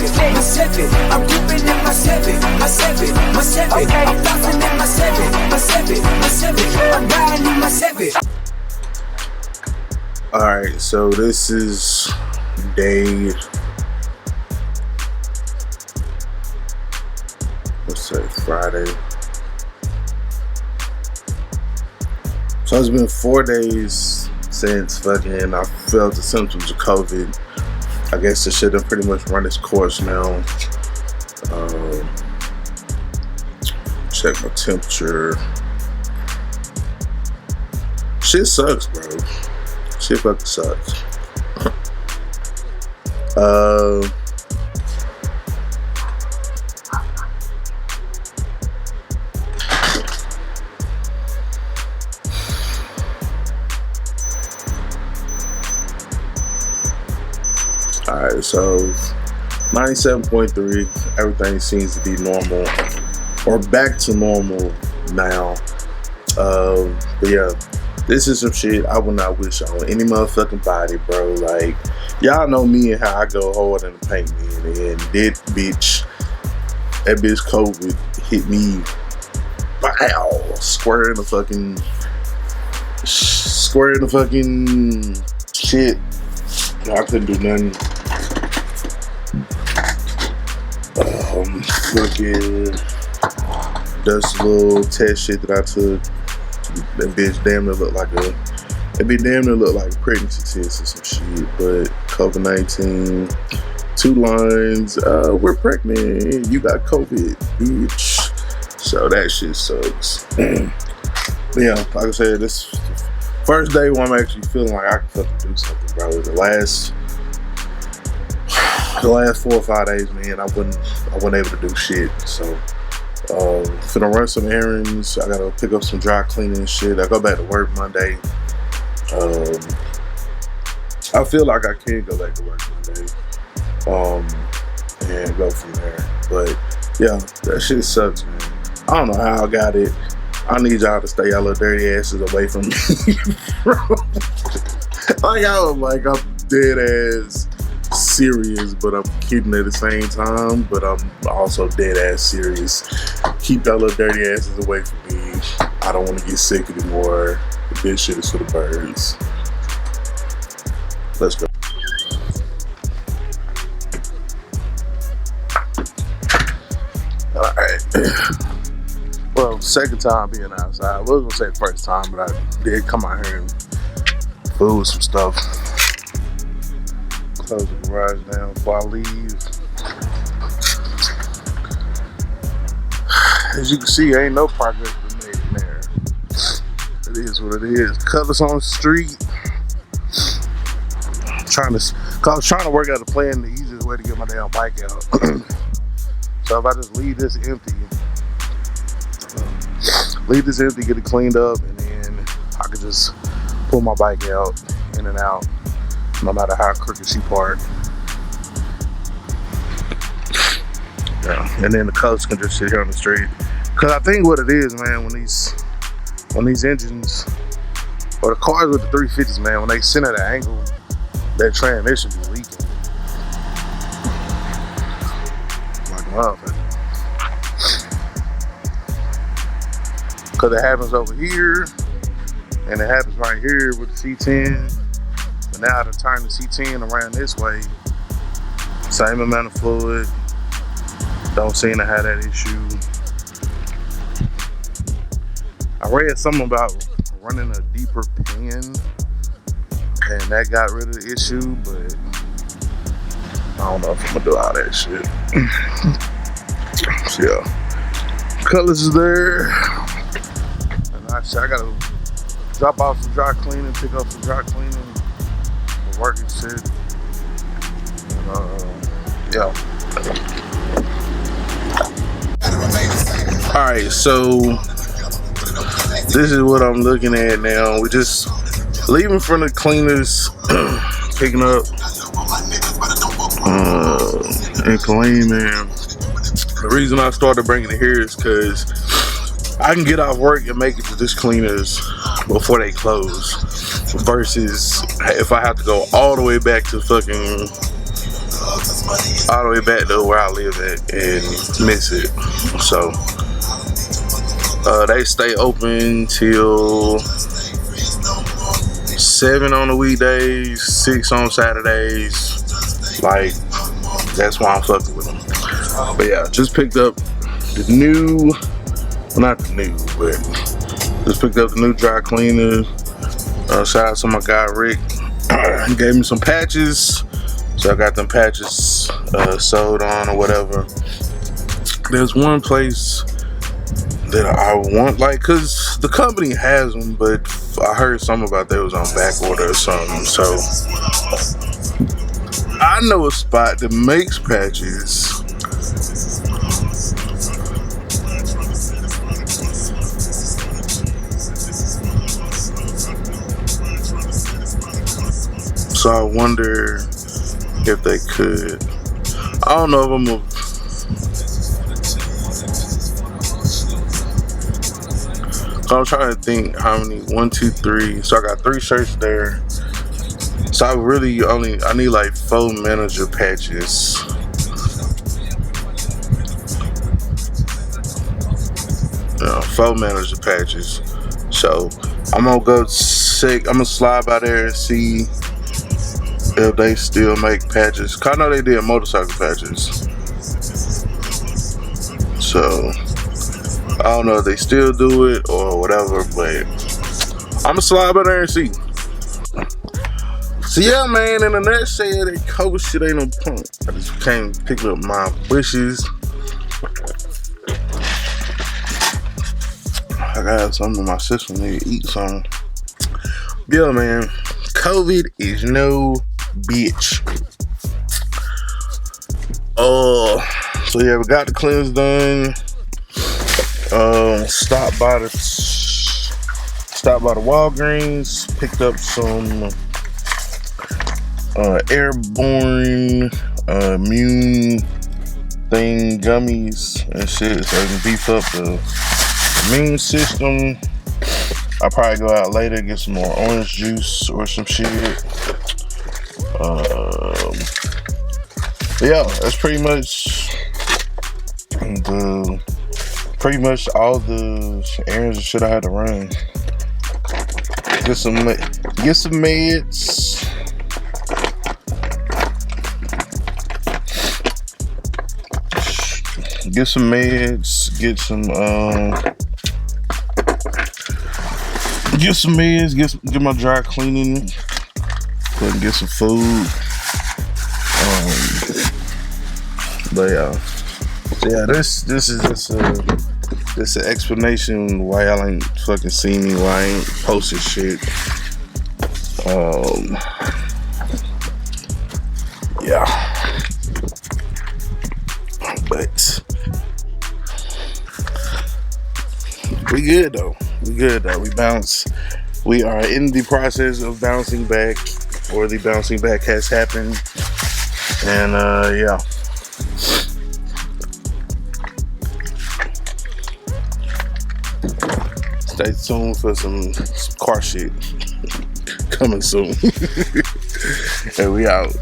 my seven. I'm ripping in my seven, my seven, my seven. Okay. I'm bouncing in my seven, my seven, my seven. I'm riding in my seven. Alright, so this is day, let's say Friday. So it's been 4 days since fucking I felt the symptoms of COVID. I guess the shit done pretty much run its course now. Check my temperature. Shit sucks, bro. Shit fucking sucks. Alright, so 97.3, everything seems to be normal or back to normal now. But yeah, this is some shit I would not wish on any motherfucking body, bro. Like, y'all know me and how I go hard in the paint, man. And that bitch COVID hit me, wow, square in the fucking shit. I couldn't do nothing. Fucking dust little test shit that I took. That bitch damn near look like a pregnancy test or some shit. But COVID-19, 2 lines. We're pregnant. You got COVID, bitch. So that shit sucks. But yeah, like I said, this first day when I'm actually feeling like I can fucking do something, bro. The last 4 or 5 days, man, I wasn't able to do shit. So finna run some errands. I gotta pick up some dry cleaning and shit. I go back to work Monday. I feel like I can go back to work Monday. And go from there. But yeah, that shit sucks, man. I don't know how I got it. I need y'all to stay y'all little dirty asses away from me, bro. Like I'm dead ass serious, but I'm kidding at the same time. But I'm also dead ass serious. Keep y'all little dirty asses away from me. I don't want to get sick anymore. This shit is for the birds. Let's go. Alright. Well, second time being outside. I was gonna say first time, but I did come out here and food some stuff. Close the garage down before I leave. As you can see, ain't no progress been made in there. It is what it is. Colors on the street. I was trying to work out a plan, the easiest way to get my damn bike out. So if I just leave this empty, get it cleaned up, and then I could just pull my bike out, in and out, no matter how crooked she parked. Yeah, and then the colors can just sit here on the street. Cause I think what it is, man, when these engines, or the cars with the 350s, man, when they sit at an angle, that transmission be leaking. Like a motherfucker. Cause it happens over here, and it happens right here with the C10. But now to turn the C10 around this way, same amount of fluid, don't seem to have that issue. I read something about running a deeper pin, and that got rid of the issue, but I don't know if I'm gonna do all that shit. So yeah, colors is there. I gotta drop off some dry cleaning, pick up some dry cleaning for work and shit. And, yeah. Alright, so this is what I'm looking at now. We're just leaving from the cleaners, picking up and clean, man. The reason I started bringing it here is because I can get off work and make it to this cleaners before they close, versus if I have to go all the way back to fucking all the way back to where I live at and miss it. So they stay open till 7 on the weekdays, 6 on Saturdays. Like, that's why I'm fucking with them. But yeah, just picked up the new, well, not the new, but just picked up the new dry cleaner. Shout out to my guy Rick. He gave me some patches, so I got them patches sewed on or whatever. There's one place that I want, like, cause the company has them, but I heard something about they was on back order or something. So I know a spot that makes patches. So I wonder if they could. I don't know if I'm gonna. I'm trying to think how many. 1, 2, 3. So I got 3 shirts there. So I really I need like 4 manager patches. Yeah, 4 manager patches. So I'm gonna go check. I'm gonna slide by there and see if they still make patches. Cause I know they did motorcycle patches. So I don't know if they still do it or whatever, but I'm gonna slide by there and see. So yeah, man, in a nutshell, that COVID shit ain't no punk. I just came picking up my bushes. I got something in my system, need to eat something. Yeah, man, COVID is no bitch. So yeah, we got the cleanse done. Stopped by the Walgreens, picked up some airborne immune thing gummies and shit, so I can beef up the immune system. I'll probably go out later, get some more orange juice or some shit. Yeah, that's pretty much all the errands and shit I had to run. Get some meds. Get some meds. Get some meds. Get my dry cleaning. Go and get some food. But yeah. So yeah, this is just an explanation why y'all ain't fucking seen me, why I ain't posted shit. Yeah. But we good though. We are in the process of bouncing back, or the bouncing back has happened. And yeah. Stay tuned for some car shit coming soon. And we out.